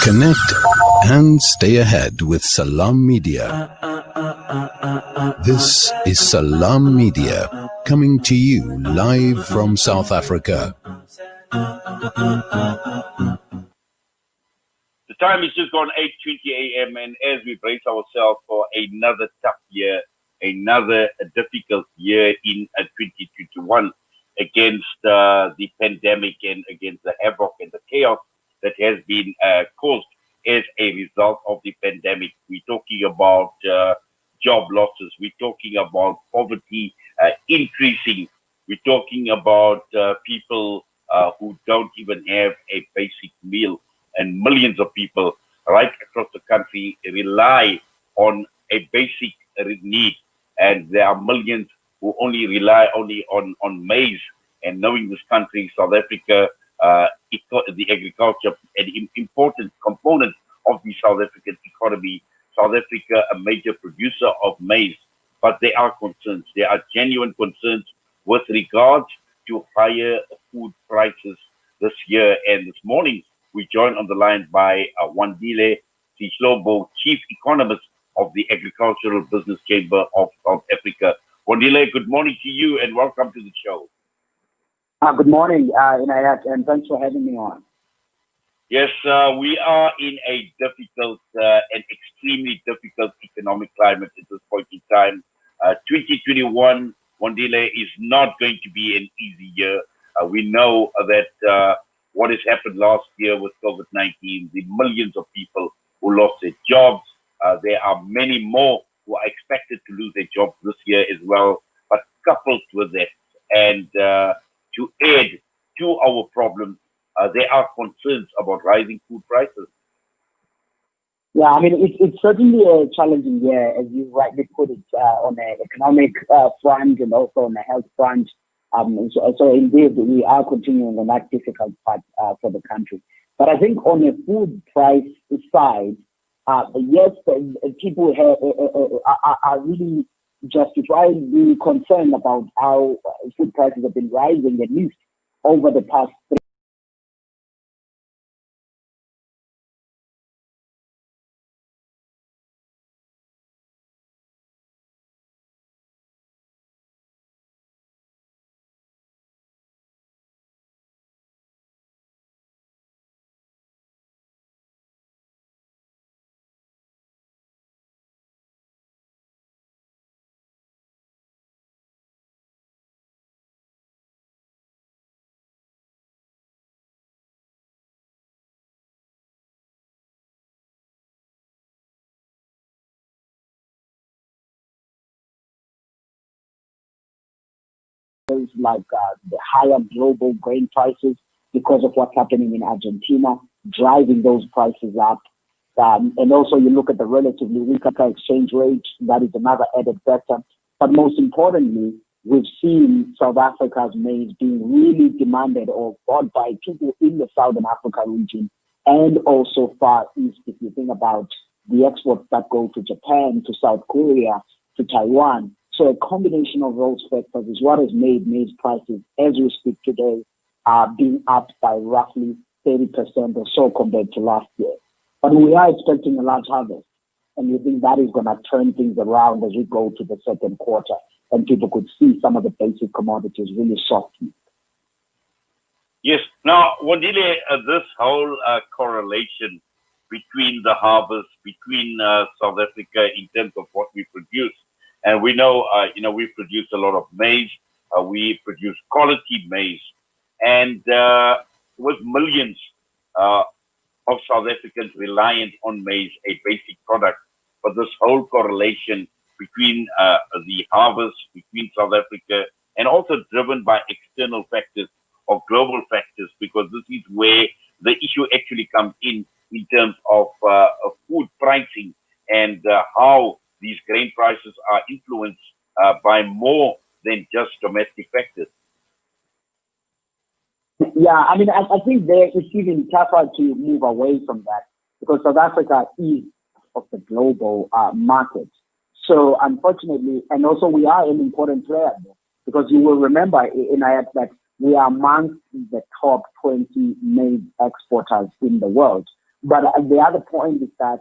Connect and stay ahead with Salam Media. This is Salam Media coming to you live from South Africa. The time is just gone 8:20 a.m. and as we brace ourselves for another tough year, another difficult year in 2021 against the pandemic and against the havoc and the chaos that has been caused as a result of the pandemic. We're talking about job losses. We're talking about poverty increasing. We're talking about people who don't even have a basic meal. And millions of people right across the country rely on a basic need. And there are millions who only rely on maize. And knowing this country, South Africa, the agriculture, an important component of the South African economy. South Africa, a major producer of maize. But there are concerns. There are genuine concerns with regards to higher food prices this year. And this morning, we joined on the line by Wandile Sihlobo, Chief Economist of the Agricultural Business Chamber of South Africa. Wandile, good morning to you and welcome to the show. Good morning, Inayat, and thanks for having me on. Yes, we are in a difficult and extremely difficult economic climate at this point in time. 2021, Wandile, is not going to be an easy year. We know that what has happened last year with COVID-19, the millions of people who lost their jobs. There are many more who are expected to lose their jobs this year as well. But coupled with that, and to add to our problems, there are concerns about rising food prices. Yeah, I mean, it's certainly a challenging year, as you rightly put it, on the economic front and also on the health front. So indeed, we are continuing on that difficult part for the country. But I think on the food price side, yes, people are really justifiably concerned about how food prices have been rising, at least over the past 3 years, like the higher global grain prices because of what's happening in Argentina, driving those prices up. And also you look at the relatively weaker exchange rate, that is another added factor. But most importantly, we've seen South Africa's maize being really demanded or bought by people in the Southern Africa region and also Far East. If you think about the exports that go to Japan, to South Korea, to Taiwan. So a combination of those factors is what has made maize prices, as we speak today, being up by roughly 30% or so compared to last year. But we are expecting a large harvest, and we think that is going to turn things around as we go to the second quarter, and people could see some of the basic commodities really soften. Yes. Now, Wandile, this whole correlation between the harvest, between South Africa in terms of what we produce, and we know, we produce a lot of maize, we produce quality maize, and with millions of South Africans reliant on maize, a basic product, but this whole correlation between the harvest, between South Africa, and also driven by external factors or global factors, because this is where the issue actually comes in terms of food pricing and how these grain prices are influenced by more than just domestic factors. Yeah, I mean, I think there it's even tougher to move away from that because South Africa is of the global market. So unfortunately, and also we are an important player because you will remember in IAT that we are amongst the top 20 maize exporters in the world. But the other point is that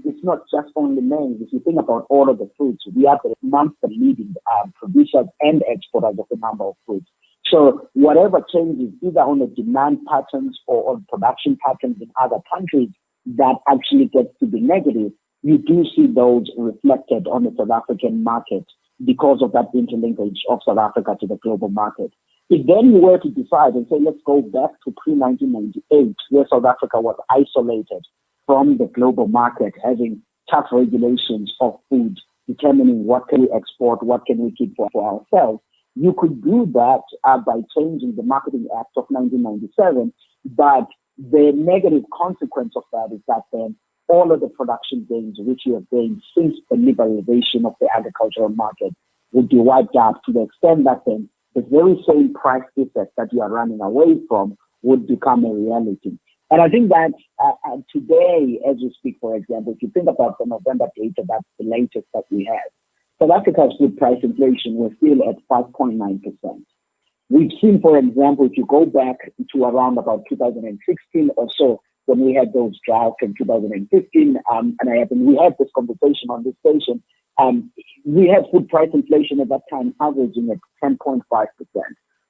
it's not just only maize. If you think about all of the fruits, we are amongst the leading producers and exporters of a number of fruits. So whatever changes, either on the demand patterns or on production patterns in other countries that actually gets to be negative, you do see those reflected on the South African market because of that interlinkage of South Africa to the global market. If then you were to decide and say, let's go back to pre-1998, where South Africa was isolated from the global market, having tough regulations of food, determining what can we export, what can we keep for ourselves, you could do that by changing the Marketing Act of 1997, but the negative consequence of that is that then all of the production gains which you have gained since the liberalization of the agricultural market would be wiped out, to the extent that then the very same price effect that you are running away from would become a reality. And I think that today, as we speak, for example, if you think about the November data, that's the latest that we have, South Africa's food price inflation was still at 5.9%. We've seen, for example, if you go back to around about 2016 or so, when we had those droughts in 2015, we had this conversation on this station, we had food price inflation at that time averaging at 10.5%.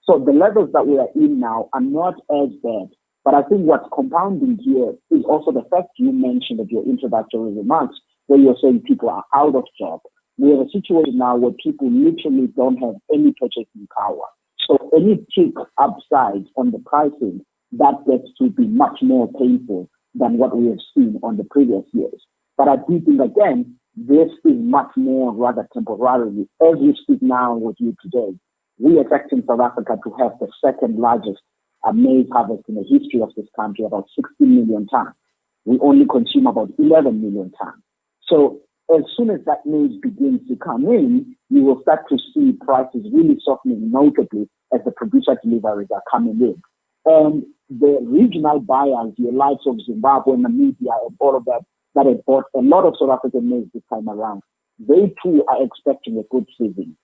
So the levels that we are in now are not as bad. But I think what's compounding here is also the fact you mentioned at your introductory remarks, where you're saying people are out of job. We have a situation now where people literally don't have any purchasing power. So any tick upside on the pricing, that gets to be much more painful than what we have seen on the previous years. But I do think, again, this is much more rather temporarily. As we speak now with you today, we are expecting South Africa to have the second largest maize harvest in the history of this country, about 60 million tons. We only consume about 11 million tons. So as soon as that maize begins to come in, you will start to see prices really softening notably as the producer deliveries are coming in. And the regional buyers, your likes of Zimbabwe, Namibia, and all of that, that have bought a lot of South African maize this time around, they too are expecting a good season.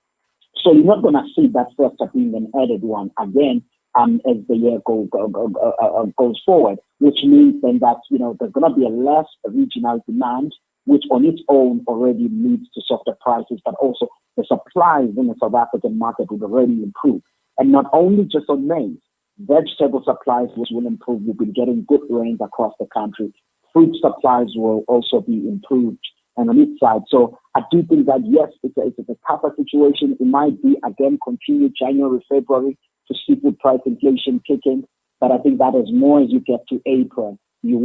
So you're not going to see that sector being an added one again as the year goes forward, which means then that, there's going to be a less regional demand, which on its own already leads to softer prices, but also the supplies in the South African market would already improve. And not only just on maize, vegetable supplies which will improve. We've been getting good rains across the country. Fruit supplies will also be improved and on its side. So I do think that, yes, it's a tougher situation. It might be, again, continue January, February to see food price inflation kicking. But I think that as more as you get to April, you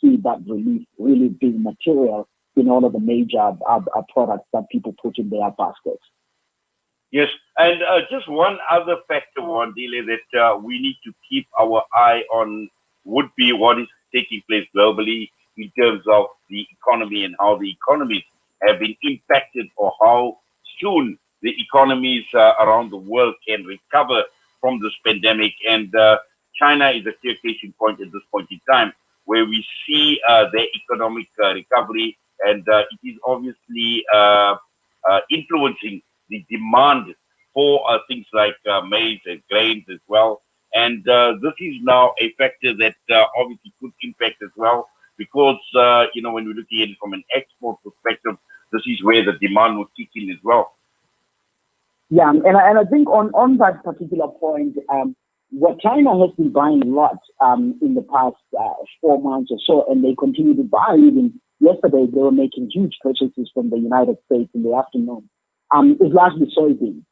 see that relief really being material in all of the major products that people put in their baskets. Yes, and just one other factor, Wandile, that we need to keep our eye on would be what is taking place globally in terms of the economy and how the economies have been impacted, or how soon the economies around the world can recover from this pandemic. And China is a clear case in point at this point in time, where we see their economic recovery, and it is obviously influencing the demand for things like maize and grains as well. And this is now a factor that obviously could impact as well, because, when we're looking at it from an export perspective, this is where the demand will kick in as well. Yeah, and I think on that particular point, what China has been buying a lot in the past 4 months or so, and they continue to buy. Even yesterday, they were making huge purchases from the United States in the afternoon. Is largely soybean.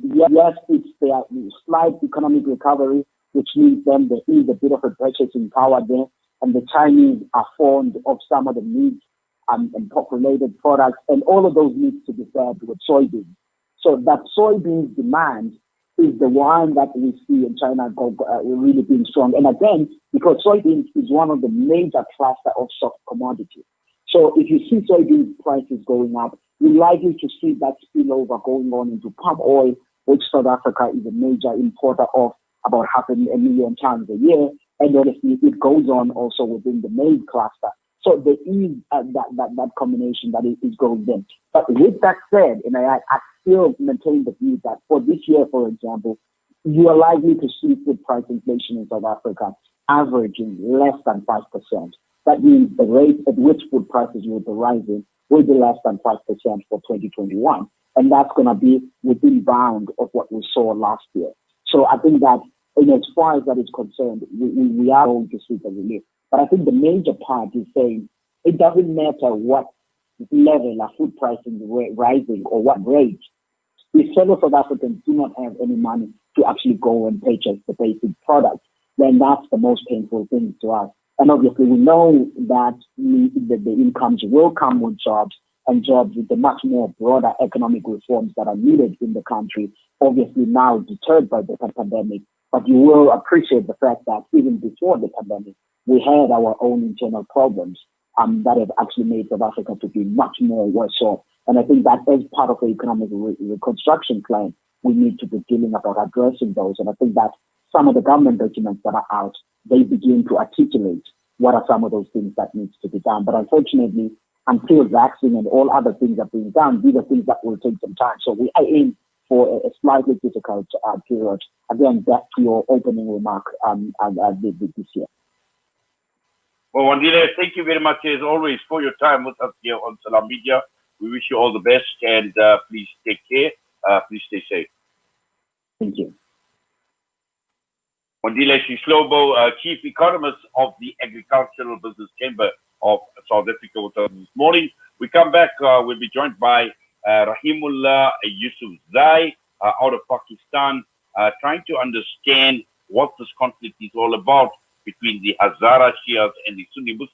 Yes, it's their slight economic recovery, which means then there is a bit of a purchasing power there, and the Chinese are fond of some of the meat and pork-related products, and all of those needs to be fed with soybeans. So that soybean demand is the one that we see in China really being strong. And again, because soybeans is one of the major cluster of soft commodities. So if you see soybean prices going up, you're likely to see that spillover going on into palm oil, which South Africa is a major importer of, about 500,000 tons a year. And obviously it goes on also within the maize cluster. So there is that combination that is going in. But with that said, and I still maintain the view that for this year, for example, you are likely to see food price inflation in South Africa averaging less than 5%. That means the rate at which food prices will be rising will be less than 5% for 2021. And that's going to be within bound of what we saw last year. So I think that, as far as that is concerned, we are going to see the relief. But I think the major part is saying it doesn't matter what level of food pricing is rising or what rate. If fellow South Africans do not have any money to actually go and purchase the basic products, then that's the most painful thing to us. And obviously, we know that the incomes will come with jobs, and jobs with the much more broader economic reforms that are needed in the country, obviously now deterred by the pandemic. But you will appreciate the fact that even before the pandemic, we had our own internal problems that have actually made South Africa to be much more worse off. And I think that as part of the economic reconstruction plan, we need to be dealing about addressing those. And I think that some of the government documents that are out, they begin to articulate what are some of those things that needs to be done. But unfortunately, until vaccine and all other things are being done, these are things that will take some time. So we are in for a slightly difficult period. Again, back to your opening remark this year. Well, Wandile, thank you very much as always for your time with us here on Salam Media. We wish you all the best, and please take care. Please stay safe. Thank you. Wandile Sihlobo, Chief Economist of the Agricultural Business Chamber of South Africa with us this morning. We come back, we'll be joined by Rahimullah Yusufzai out of Pakistan, trying to understand what this conflict is all about between the Hazara Shias and the Sunni Muslims.